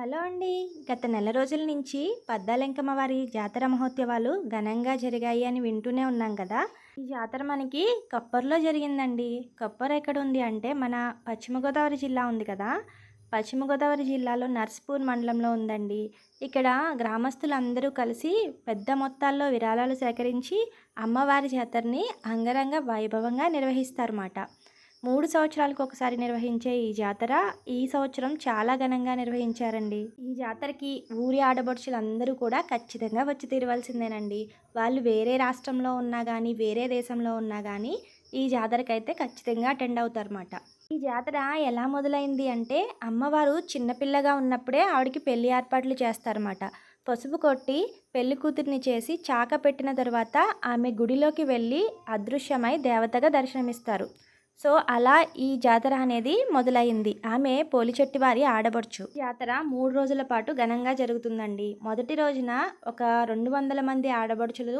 Hello అండి. గత నెల రోజుల నుంచి పద్దాలెంకమ్మ వారి జాతర మహోత్సవాలు ఘనంగా జరిగాయి అని వింటూనే ఉన్నాం కదా. ఈ జాతర మనకి కొప్పర్లో జరిగిందండి. కొప్పర్ ఎక్కడుంది అంటే మన పశ్చిమ గోదావరి జిల్లా ఉంది కదా. పశ్చిమ గోదావరి జిల్లాలో నర్సాపూర్ మండలంలో ఉందండి. ఇక్కడ గ్రామస్తులందరూ కలిసి పెద్ద మొత్తాల్లో విరాళాలు సేకరించి అమ్మవారి జాతరని అంగరంగ వైభవంగా నిర్వహిస్తారన్నమాట. 3 సంవత్సరాలకు ఒకసారి నిర్వహించే ఈ జాతర ఈ సంవత్సరం చాలా ఘనంగా నిర్వహించారండి. ఈ జాతరకి ఊరి ఆడపడుచులందరూ కూడా ఖచ్చితంగా వచ్చి తీరవలసిందేనండి. వాళ్ళు వేరే రాష్ట్రంలో ఉన్నా గానీ, వేరే దేశంలో ఉన్నా గానీ ఈ జాతరకైతే ఖచ్చితంగా అటెండ్ అవుతారన్నమాట. ఈ జాతర ఎలా మొదలైంది అంటే అమ్మవారు చిన్నపిల్లగా ఉన్నప్పుడే ఆవిడకి పెళ్లి ఏర్పాట్లు చేస్తారన్నమాట. పసుపు కొట్టి పెళ్లి కూతురిని చేసి చాక పెట్టిన తరువాత ఆమె గుడిలోకి వెళ్ళి అదృశ్యమై దేవతగా దర్శనమిస్తారు. సో అలా ఈ జాతర అనేది మొదలైంది. ఆమె పోలిచెట్టివారి ఆడబడుచు. జాతర 3 రోజుల పాటు ఘనంగా జరుగుతుందండి. మొదటి రోజున ఒక 200 మంది ఆడబడుచులు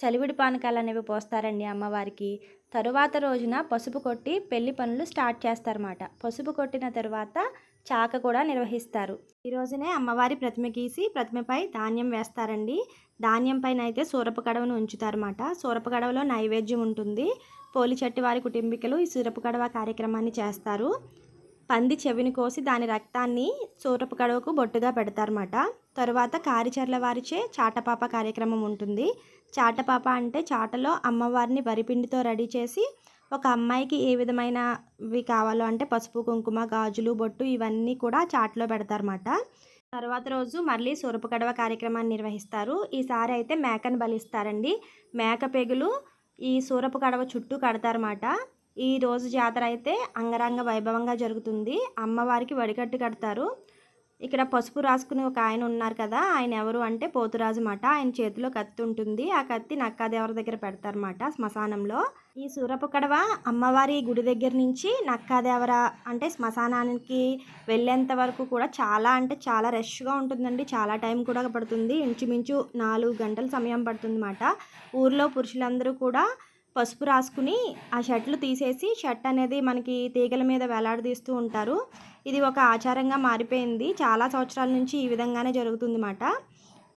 చలివిడి పానకాలు అనేవి పోస్తారండి అమ్మవారికి. తరువాత రోజున పసుపు కొట్టి పెళ్లి పనులు స్టార్ట్ చేస్తారన్నమాట. పసుపు కొట్టిన తరువాత చాక కూడా నిర్వహిస్తారు. ఈ రోజునే అమ్మవారి ప్రతిమ గీసి ప్రతిమపై ధాన్యం వేస్తారండి. ధాన్యం పైన అయితే సూరపు కడవను ఉంచుతారన్నమాట. సూరపు కడవలో నైవేద్యం ఉంటుంది. పోలిచెట్టి వారి కుటుంబీకులు ఈ సూరపు కడవ కార్యక్రమాన్ని చేస్తారు. పంది చెవిని కోసి దాని రక్తాన్ని సూరపు కడవకు బొట్టుగా పెడతారన్నమాట. తరువాత కారిచర్ల వారిచే చాటపాప కార్యక్రమం ఉంటుంది. చాటపాప అంటే చాటలో అమ్మవారిని వరిపిండితో రెడీ చేసి ఒక అమ్మాయికి ఏ విధమైనవి కావాలో అంటే పసుపు, కుంకుమ, గాజులు, బొట్టు ఇవన్నీ కూడా చాటలో పెడతారన్నమాట. తర్వాత రోజు మళ్ళీ సూరపు కడవ కార్యక్రమాన్ని నిర్వహిస్తారు. ఈసారి అయితే మేకను బలిస్తారండి. మేక పెగులు ఈ సూరపు కడవ చుట్టూ కడతారన్నమాట. ఈ రోజు జాతర అయితే అంగరంగ వైభవంగా జరుగుతుంది. అమ్మవారికి వడికట్టు కడతారు. ఇక్కడ పసుపు రాసుకుని ఒక ఆయన ఉన్నారు కదా, ఆయన ఎవరు అంటే పోతురాజు మాట. ఆయన చేతిలో కత్తి ఉంటుంది. ఆ కత్తి నక్కాదేవర దగ్గర పెడతారన్నమాట శ్మశానంలో. ఈ సూరపు కడవ అమ్మవారి గుడి దగ్గర నుంచి నక్కాదేవర అంటే శ్మశానానికి వెళ్ళేంత వరకు కూడా చాలా అంటే చాలా రష్గా ఉంటుందండి. చాలా టైం కూడా పడుతుంది. ఇంచుమించు 4 గంటల సమయం పడుతుంది అన్నమాట. ఊర్లో పురుషులందరూ కూడా పసుపు రాసుకుని ఆ షర్ట్లు తీసేసి షర్ట్ అనేది మనకి తీగల మీద వేలాడదీస్తూ ఉంటారు. ఇది ఒక ఆచారంగా మారిపోయింది. చాలా సంవత్సరాల నుంచి ఈ విధంగానే జరుగుతుందన్నమాట.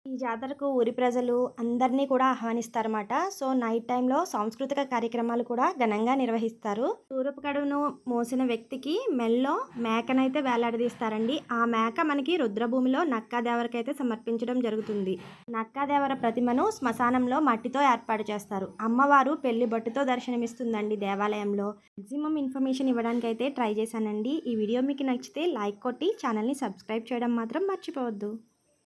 ఈ జాతరకు ఊరి ప్రజలు అందరినీ కూడా ఆహ్వానిస్తారన్నమాట. సో నైట్ టైంలో సాంస్కృతిక కార్యక్రమాలు కూడా ఘనంగా నిర్వహిస్తారు. సూరపు కడవను మోసిన వ్యక్తికి మెల్లో మేకనైతే వేలాడదీస్తారండి. ఆ మేక మనకి రుద్రభూమిలో నక్కాదేవరకైతే సమర్పించడం జరుగుతుంది. నక్కాదేవర ప్రతిమను శ్మశానంలో మట్టితో ఏర్పాటు చేస్తారు. అమ్మవారు పెళ్లి బొట్టుతో దర్శనమిస్తుందండి దేవాలయంలో. మ్యాక్సిమం ఇన్ఫర్మేషన్ ఇవ్వడానికి అయితే ట్రై చేశానండి. ఈ వీడియో మీకు నచ్చితే లైక్ కొట్టి ఛానల్ని సబ్స్క్రైబ్ చేయడం మాత్రం మర్చిపోవద్దు.